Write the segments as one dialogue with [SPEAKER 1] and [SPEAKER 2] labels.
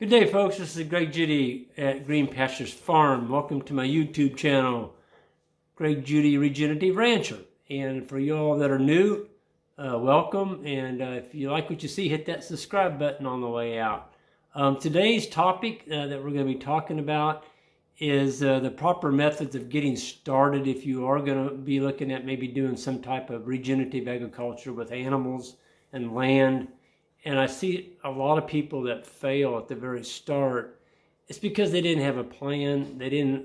[SPEAKER 1] Good day, folks. This is Greg Judy at Green Pastures Farm. Welcome to my YouTube channel, Greg Judy Regenerative Rancher. And for you all that are new, welcome. And if you like what you see, hit that subscribe button on the way out. Today's topic that we're going to be talking about is the proper methods of getting started if you are going to be looking at maybe doing some type of regenerative agriculture with animals and land. And I see a lot of people that fail at the very start. It's because they didn't have a plan. They didn't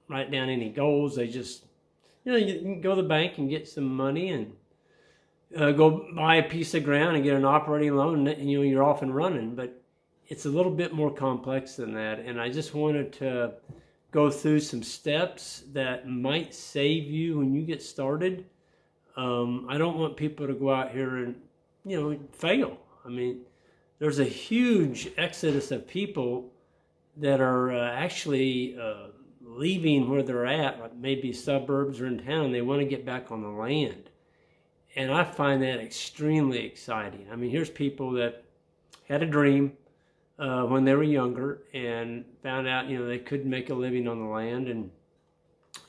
[SPEAKER 1] write down any goals. They just, you can go to the bank and get some money and go buy a piece of ground and get an operating loan, and you're off and running. But it's a little bit more complex than that. And I just wanted to go through some steps that might save you when you get started. I don't want people to go out here and, fail. I mean, there's a huge exodus of people that are actually leaving where they're at, like maybe suburbs or in town. They want to get back on the land. And I find that extremely exciting. I mean, here's people that had a dream when they were younger and found out, they couldn't make a living on the land and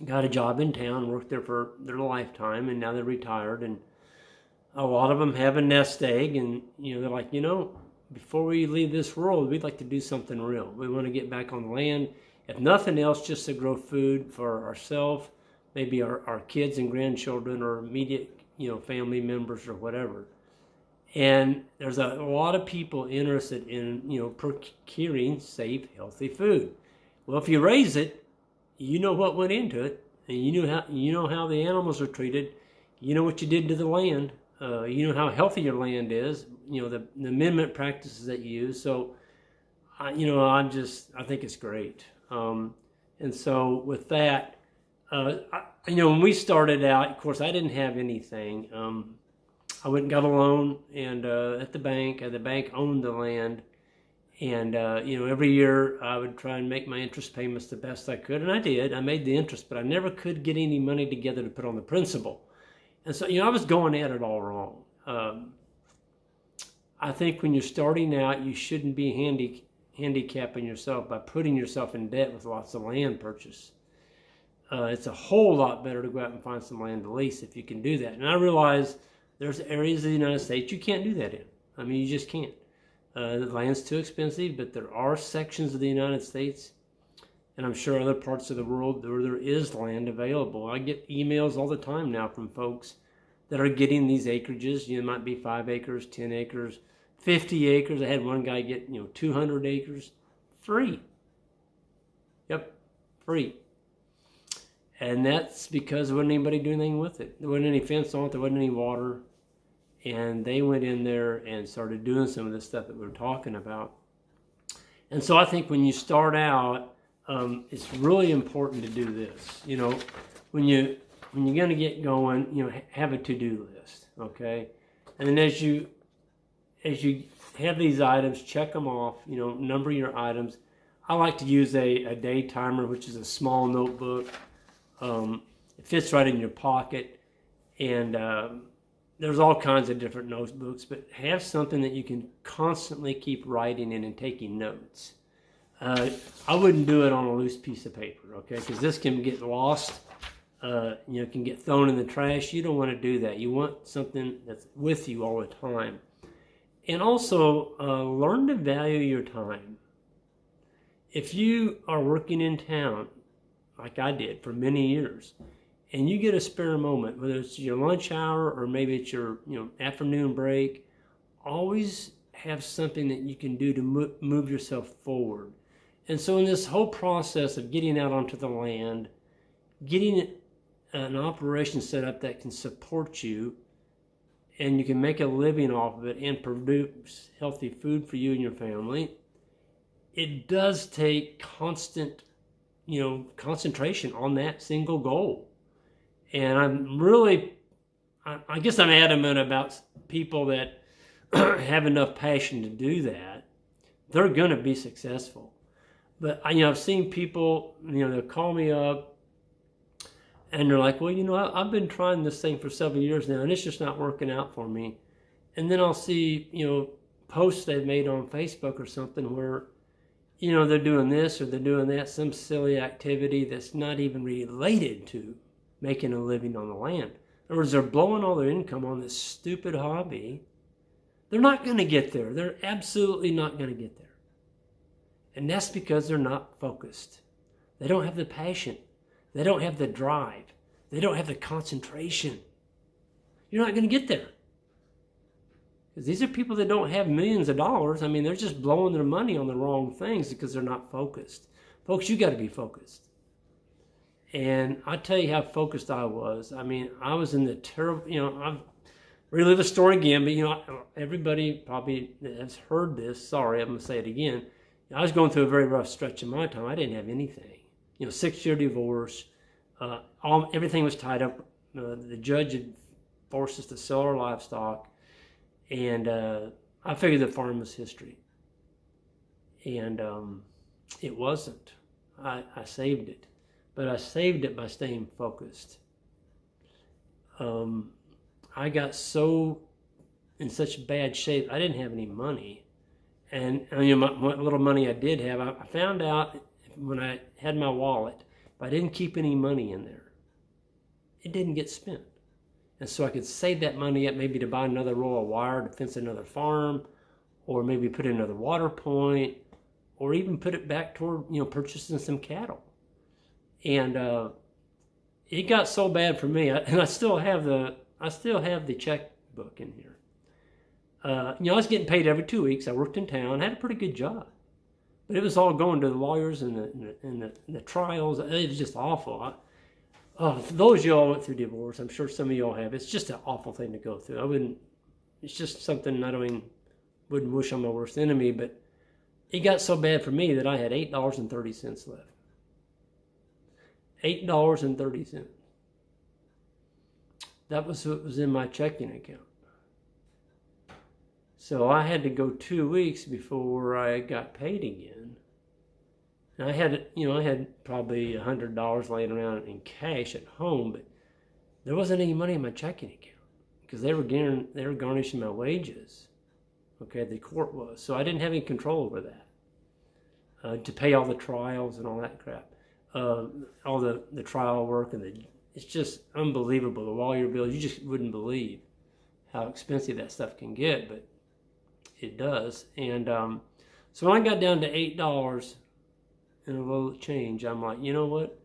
[SPEAKER 1] got a job in town, worked there for their lifetime, and now they're retired. And a lot of them have a nest egg, and they're like, before we leave this world, we'd like to do something real. We want to get back on the land, if nothing else, just to grow food for ourselves, maybe our kids and grandchildren, or immediate, family members or whatever. And there's a lot of people interested in, procuring safe, healthy food. Well, if you raise it, you know what went into it, and you know how the animals are treated. You know what you did to the land. You know how healthy your land is, the amendment practices that you use. So, I think it's great. And so with that, when we started out, of course, I didn't have anything. I went and got a loan and at the bank owned the land. And, every year I would try and make my interest payments the best I could. And I did. I made the interest, but I never could get any money together to put on the principal. And so, I was going at it all wrong. I think when you're starting out, you shouldn't be handicapping yourself by putting yourself in debt with lots of land purchase. It's a whole lot better to go out and find some land to lease if you can do that. And I realize there's areas of the United States you can't do that in. I mean, you just can't. The land's too expensive, but there are sections of the United States, and I'm sure other parts of the world where there is land available. I get emails all the time now from folks that are getting these acreages. It might be 5 acres, 10 acres, 50 acres. I had one guy get, 200 acres, free. Yep, free. And that's because there wasn't anybody doing anything with it. There wasn't any fence on it. There wasn't any water. And they went in there and started doing some of the stuff that we were talking about. And so I think when you start out, it's really important to do this. When you're going to get going, have a to-do list, okay? And then as you have these items, check them off, number your items. I like to use a day timer, which is a small notebook. It fits right in your pocket, and there's all kinds of different notebooks, but have something that you can constantly keep writing in and taking notes. I wouldn't do it on a loose piece of paper, okay? Because this can get lost, can get thrown in the trash. You don't want to do that. You want something that's with you all the time. And also, learn to value your time. If you are working in town, like I did for many years, and you get a spare moment, whether it's your lunch hour or maybe it's your afternoon break, always have something that you can do to move yourself forward. And so in this whole process of getting out onto the land, getting an operation set up that can support you, and you can make a living off of it and produce healthy food for you and your family, it does take constant, concentration on that single goal. And I guess I'm adamant about people that have enough passion to do that. They're going to be successful. But I've seen people, they'll call me up and they're like, well, I've been trying this thing for several years now and it's just not working out for me. And then I'll see, posts they've made on Facebook or something where they're doing this or they're doing that, some silly activity that's not even related to making a living on the land. In other words, they're blowing all their income on this stupid hobby. They're not going to get there. They're absolutely not going to get there. And that's because they're not focused. They don't have the passion. They don't have the drive. They don't have the concentration. You're not going to get there. Because these are people that don't have millions of dollars. I mean, they're just blowing their money on the wrong things because they're not focused. Folks, you got to be focused. And I'll tell you how focused I was. I mean, I was in the terrible, I've relived the story again, but, everybody probably has heard this. Sorry, I'm going to say it again. I was going through a very rough stretch in my time. I didn't have anything. 6-year divorce. Everything was tied up. The judge had forced us to sell our livestock. And I figured the farm was history. And it wasn't. I saved it. But I saved it by staying focused. I got in such bad shape, I didn't have any money. And what little money I did have, I found out when I had my wallet, if I didn't keep any money in there, it didn't get spent. And so I could save that money up maybe to buy another roll of wire to fence another farm, or maybe put in another water point, or even put it back toward, purchasing some cattle. And it got so bad for me, and I still have the checkbook in here. I was getting paid every 2 weeks. I worked in town, had a pretty good job, but it was all going to the lawyers and the trials. It was just awful. For those of y'all went through divorce, I'm sure some of y'all have. It's just an awful thing to go through. It's just something wouldn't wish on my worst enemy. But it got so bad for me that I had $8.30 left. $8.30. That was what was in my checking account. So I had to go 2 weeks before I got paid again. And I had probably $100 laying around in cash at home, but there wasn't any money in my checking account because they were garnishing my wages. Okay, the court was. So I didn't have any control over that to pay all the trials and all that crap. All the trial work it's just unbelievable. The lawyer bills, you just wouldn't believe how expensive that stuff can get, but it does. And so when I got down to $8 and a little change, I'm like, you know what?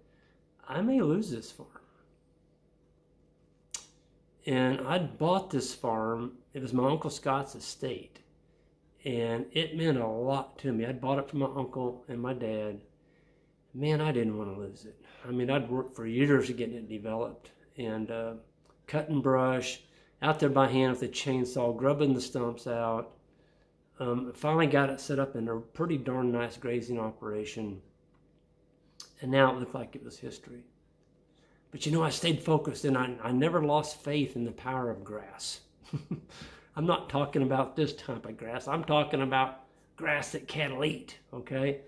[SPEAKER 1] I may lose this farm. And I'd bought this farm. It was my Uncle Scott's estate. And it meant a lot to me. I'd bought it from my uncle and my dad. Man, I didn't want to lose it. I mean, I'd worked for years getting it developed and cutting brush, out there by hand with a chainsaw, grubbing the stumps out. Finally got it set up in a pretty darn nice grazing operation. And now it looked like it was history. But I stayed focused, and I never lost faith in the power of grass. I'm not talking about this type of grass. I'm talking about grass that cattle eat, okay?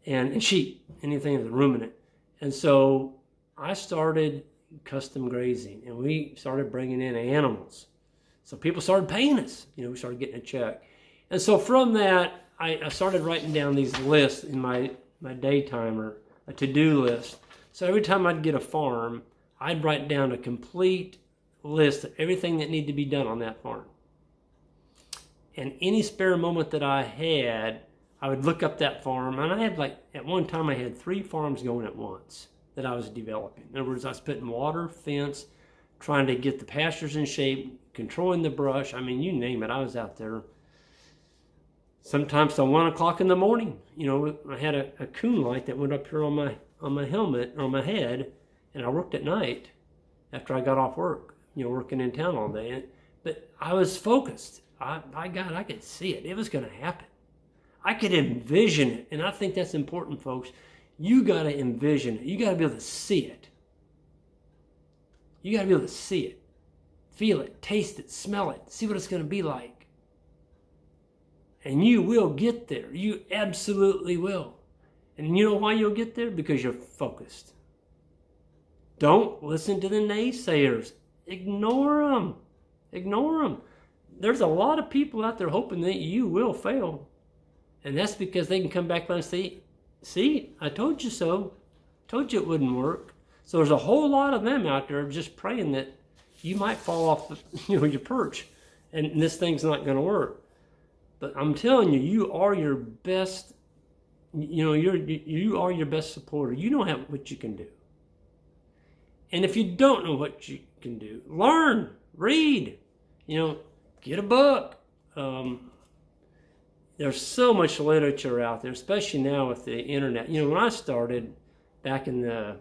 [SPEAKER 1] And sheep, anything that's ruminant. And so I started custom grazing, and we started bringing in animals. So people started paying us. We started getting a check. And so from that, I started writing down these lists in my day timer, a to-do list. So every time I'd get a farm, I'd write down a complete list of everything that needed to be done on that farm. And any spare moment that I had, I would look up that farm. And I had at one time I had 3 farms going at once that I was developing. In other words, I was putting water, fence, trying to get the pastures in shape, controlling the brush. I mean, you name it, I was out there. Sometimes till 1 o'clock in the morning. I had a coon light that went up here on my helmet, or on my head, and I worked at night after I got off work, working in town all day. But I was focused. By God, I could see it. It was going to happen. I could envision it, and I think that's important, folks. You got to envision it. You got to be able to see it. You got to be able to see it, feel it, taste it, smell it, see what it's going to be like. And you will get there. You absolutely will. And you know why you'll get there? Because you're focused. Don't listen to the naysayers. Ignore them. Ignore them. There's a lot of people out there hoping that you will fail. And that's because they can come back and say, see, I told you so. Told you it wouldn't work. So there's a whole lot of them out there just praying that you might fall off your perch and this thing's not going to work. But I'm telling you, you are your best, you are your best supporter. You know what you can do. And if you don't know what you can do, learn, read, get a book. There's so much literature out there, especially now with the internet. When I started back in the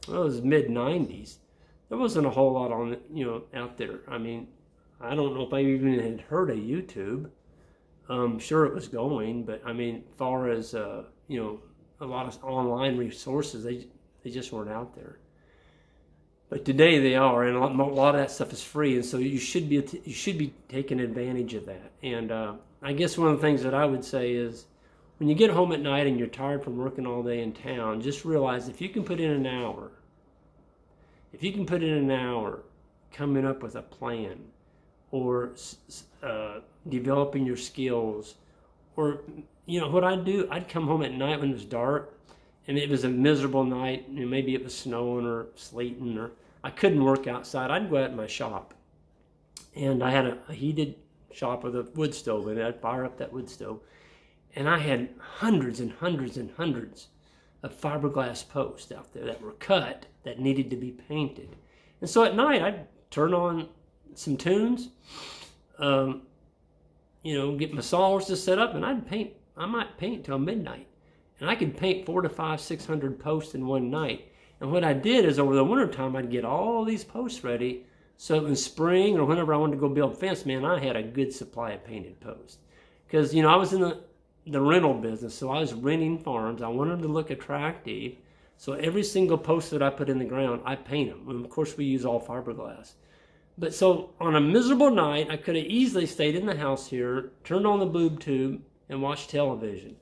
[SPEAKER 1] mid-90s, there wasn't a whole lot on out there. I mean, I don't know if I even had heard of YouTube. Sure it was going, but I mean, as far as a lot of online resources, they just weren't out there. But today they are, and a lot of that stuff is free, and so you should be taking advantage of that. And I guess one of the things that I would say is, when you get home at night and you're tired from working all day in town, just realize if you can put in an hour, coming up with a plan, or developing your skills, or what I'd do, I'd come home at night when it was dark, and it was a miserable night, and maybe it was snowing or sleeting, or I couldn't work outside. I'd go out in my shop, and I had a heated shop with a wood stove, and I'd fire up that wood stove, and I had hundreds and hundreds and hundreds of fiberglass posts out there that were cut that needed to be painted. And so at night I'd turn on some tunes, get my saws to set up, and I might paint till midnight. And I could paint 400 to 500, 600 posts in one night. And what I did is, over the wintertime, I'd get all these posts ready, so in spring or whenever I wanted to go build a fence, man, I had a good supply of painted posts. Because, I was in the rental business, so I was renting farms. I wanted them to look attractive. So every single post that I put in the ground, I paint them. And of course, we use all fiberglass. But so on a miserable night, I could have easily stayed in the house here, turned on the boob tube, and watched television.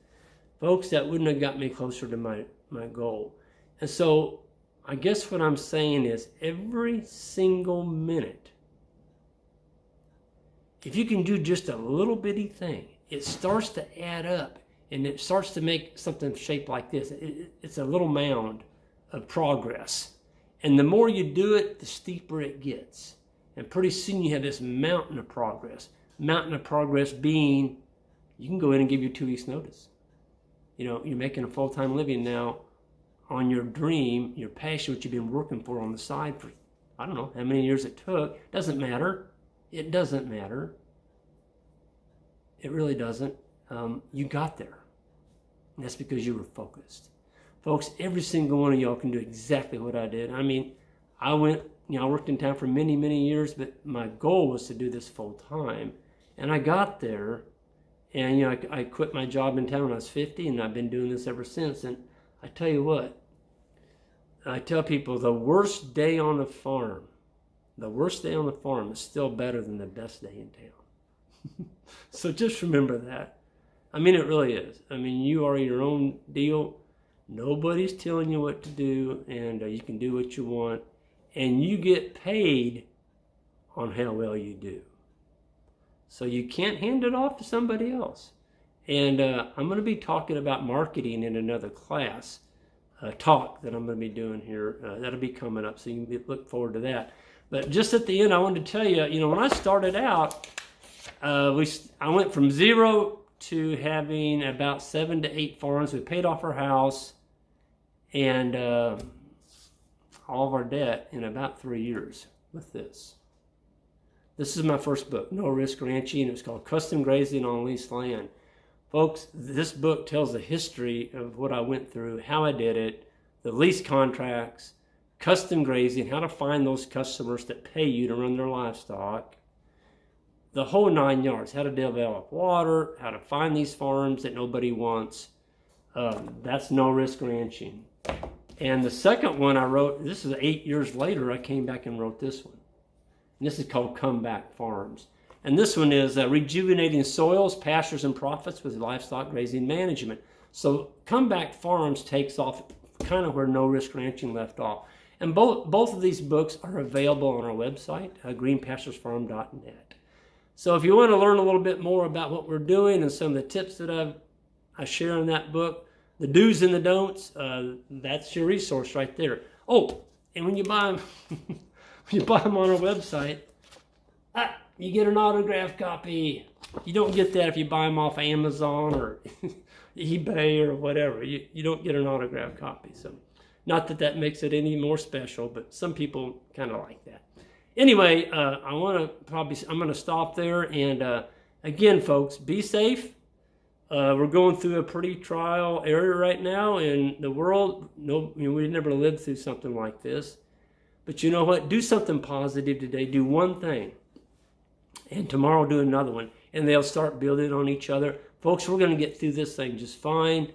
[SPEAKER 1] Folks, that wouldn't have got me closer to my goal. And so I guess what I'm saying is, every single minute, if you can do just a little bitty thing, it starts to add up, and it starts to make something shaped like this. It's a little mound of progress. And the more you do it, the steeper it gets. And pretty soon you have this mountain of progress. Mountain of progress being, you can go in and give your 2 weeks notice. You're making a full-time living now on your dream, your passion, what you've been working for on the side for, I don't know how many years it took. Doesn't matter. It doesn't matter. It really doesn't. You got there. And that's because you were focused. Folks, every single one of y'all can do exactly what I did. I mean, I worked in town for many, many years, but my goal was to do this full time. And I got there, and I quit my job in town when I was 50, and I've been doing this ever since. And I tell you what, I tell people, the worst day on the farm is still better than the best day in town. So just remember that. I mean, it really is. I mean, you are your own deal. Nobody's telling you what to do, and you can do what you want. And you get paid on how well you do. So you can't hand it off to somebody else. And I'm going to be talking about marketing in another class, talk that I'm going to be doing here. That'll be coming up, so you can look forward to that. But just at the end, I wanted to tell you, when I started out, I went from 0 to having about 7 to 8 farms. We paid off our house and all of our debt in about 3 years with this. This is my first book, No Risk Ranching. It's called Custom Grazing on Leased Land. Folks, this book tells the history of what I went through, how I did it, the lease contracts, custom grazing, how to find those customers that pay you to run their livestock, the whole 9 yards, how to develop water, how to find these farms that nobody wants. That's No Risk Ranching. And the second one I wrote, this is 8 years later, I came back and wrote this one. And this is called Comeback Farms. And this one is Rejuvenating Soils, Pastures, and Profits with Livestock Grazing Management. So Comeback Farms takes off kind of where No Risk Ranching left off. And both of these books are available on our website, greenpasturesfarm.net. So if you want to learn a little bit more about what we're doing and some of the tips that I've I share in that book. The do's and the don'ts, that's your resource right there. Oh, and when you buy them, when you buy them on our website, you get an autographed copy. You don't get that if you buy them off Amazon or eBay or whatever. You don't get an autographed copy. So, not that that makes it any more special, but some people kind of like that. Anyway, I'm going to stop there. And again, folks, be safe. We're going through a pretty trial area right now in the world. We've never lived through something like this. But you know what? Do something positive today. Do one thing. And tomorrow do another one. And they'll start building on each other. Folks, we're going to get through this thing just fine.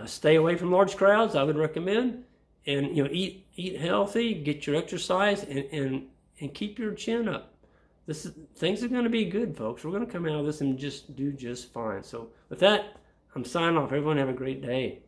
[SPEAKER 1] Stay away from large crowds, I would recommend. And eat healthy, get your exercise, and keep your chin up. Things are going to be good, folks. We're going to come out of this and just do just fine. So with that, I'm signing off. Everyone have a great day.